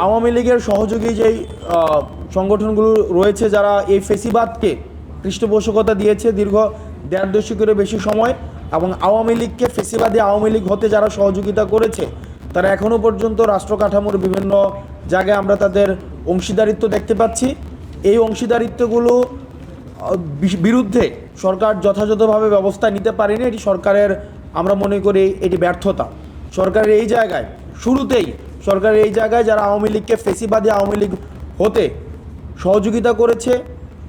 আওয়ামী লীগের সহযোগী যেই সংগঠনগুলো রয়েছে যারা এই ফেসিবাদকে পৃষ্ঠপোষকতা দিয়েছে দীর্ঘ 1.5 দশকেরও বেশি সময়, এবং আওয়ামী লীগকে ফেসিবাদী আওয়ামী লীগ হতে যারা সহযোগিতা করেছে তারা এখনও পর্যন্ত রাষ্ট্র কাঠামোর বিভিন্ন জায়গায় আমরা তাদের অংশীদারিত্ব দেখতে পাচ্ছি। এই অংশীদারিত্বগুলো বিরুদ্ধে সরকার যথাযথভাবে ব্যবস্থা নিতে পারেনি। এটি সরকারের, আমরা মনে করি এটি ব্যর্থতা। সরকারের এই জায়গায় শুরুতেই যারা আওয়ামী লীগকে ফেসিবাদী আওয়ামী লীগ হতে সহযোগিতা করেছে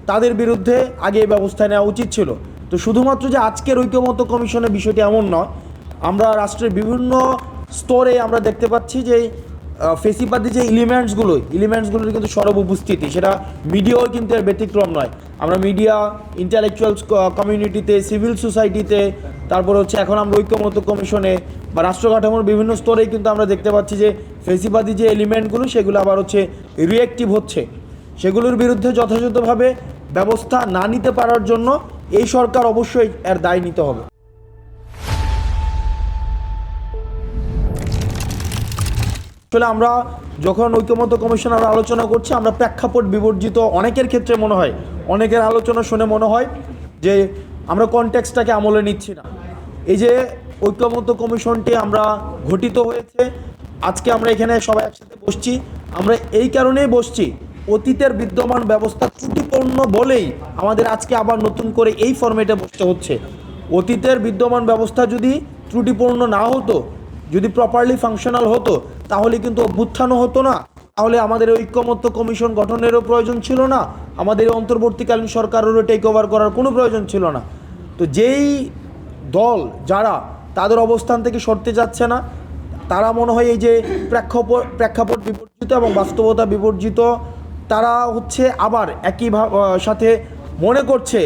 তাদের বিরুদ্ধে আগে এই ব্যবস্থা নেওয়া উচিত ছিল। তো শুধুমাত্র যে আজকের ঐক্যমত্য কমিশনের বিষয়টি এমন নয়, আমরা রাষ্ট্রের বিভিন্ন স্তরে আমরা দেখতে পাচ্ছি যে ফেসিবাদী যে এলিমেন্টসগুলোর কিন্তু সরব উপস্থিতি, সেটা মিডিয়াও কিন্তু এর ব্যতিক্রম নয়। আমরা মিডিয়া, ইন্টেলেকচুয়াল কমিউনিটিতে, সিভিল সোসাইটিতে, তারপর এখন আমরা ঐক্যমত্য কমিশনে বা রাষ্ট্র কাঠামোর বিভিন্ন স্তরেই কিন্তু আমরা দেখতে পাচ্ছি যে ফেসিবাদী যে এলিমেন্টগুলো সেগুলো আবার রিঅ্যাক্টিভ হচ্ছে। সেগুলোর বিরুদ্ধে যথাযথভাবে ব্যবস্থা না নিতে পারার জন্য এই সরকার অবশ্যই এর দায় নিতে হবে। আসলে আমরা যখন ঐক্যমত্য কমিশন আমরা আলোচনা করছি, আমরা প্রেক্ষাপট বিবর্জিত অনেকের ক্ষেত্রে মনে হয়, অনেকের আলোচনা শুনে মনে হয় যে আমরা কনটেক্সটটাকে আমলে নিচ্ছি না। এই যে ঐক্যমত্য কমিশনটি আমরা গঠিত হয়েছে, আজকে আমরা এখানে সবাই একসাথে বসছি, আমরা এই কারণেই বসছি অতীতের বিদ্যমান ব্যবস্থা ত্রুটিপূর্ণ বলেই আমাদের আজকে আবার নতুন করে এই ফরম্যাটে বসতে হচ্ছে। অতীতের বিদ্যমান ব্যবস্থা যদি ত্রুটিপূর্ণ না হতো, যদি প্রপারলি ফাংশনাল হতো, তাহলে কিন্তু অভ্যুত্থানও হতো না, তাহলে আমাদের ঐক্যমত্য কমিশন গঠনেরও প্রয়োজন ছিল না, আমাদের অন্তর্বর্তীকালীন সরকারেরও টেক ওভার করার কোনো প্রয়োজন ছিল না। তো যেই দল যারা তাদের অবস্থান থেকে সরতে যাচ্ছে না, তারা মনে হয় এই যে প্রেক্ষাপট বিবর্জিত এবং বাস্তবতা বিবর্জিত, তারা আবার একই সাথে মনে করছে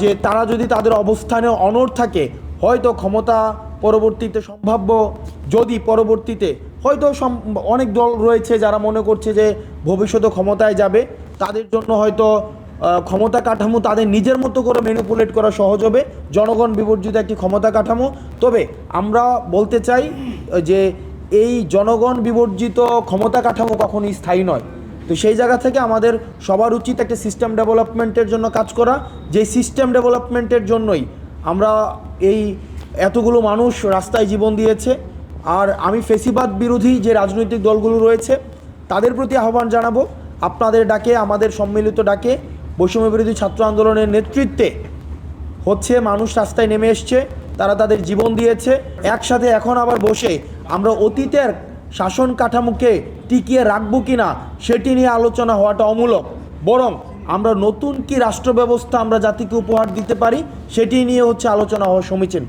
যে তারা যদি তাদের অবস্থানে অনড় থাকে, হয়তো ক্ষমতা পরবর্তীতে সম্ভাব্য, যদি পরবর্তীতে হয়তো অনেক দল রয়েছে যারা মনে করছে যে ভবিষ্যতে ক্ষমতায় যাবে, তাদের জন্য হয়তো ক্ষমতা কাঠামো তাদের নিজের মতো করে ম্যানিপুলেট করা সহজ হবে, জনগণ বিবর্জিত একটি ক্ষমতা কাঠামো। তবে আমরা বলতে চাই যে এই জনগণ বিবর্জিত ক্ষমতা কাঠামো কখনোই স্থায়ী নয়। তো সেই জায়গা থেকে আমাদের সবার উচিত একটা সিস্টেম ডেভেলপমেন্টের জন্য কাজ করা, যে সিস্টেম ডেভেলপমেন্টের জন্যই আমরা এই এতগুলো মানুষ রাস্তায় জীবন দিয়েছে। আর আমি ফেসিবাদ বিরোধী যে রাজনৈতিক দলগুলো রয়েছে তাদের প্রতি আহ্বান জানাবো, আপনাদের ডাকে, আমাদের সম্মিলিত ডাকে বৈষম্য বিরোধী ছাত্র আন্দোলনের নেতৃত্বে মানুষ রাস্তায় নেমে এসছে, তারা তাদের জীবন দিয়েছে। একসাথে এখন আবার বসে আমরা অতীতের শাসন কাঠামোকে টিকিয়ে রাখবো কিনা সেটি নিয়ে আলোচনা হওয়াটা অমূলক, বরং আমরা নতুন কি রাষ্ট্র ব্যবস্থা আমরা জাতিকে উপহার দিতে পারি সেটি নিয়ে আলোচনা হওয়া সমীচীন।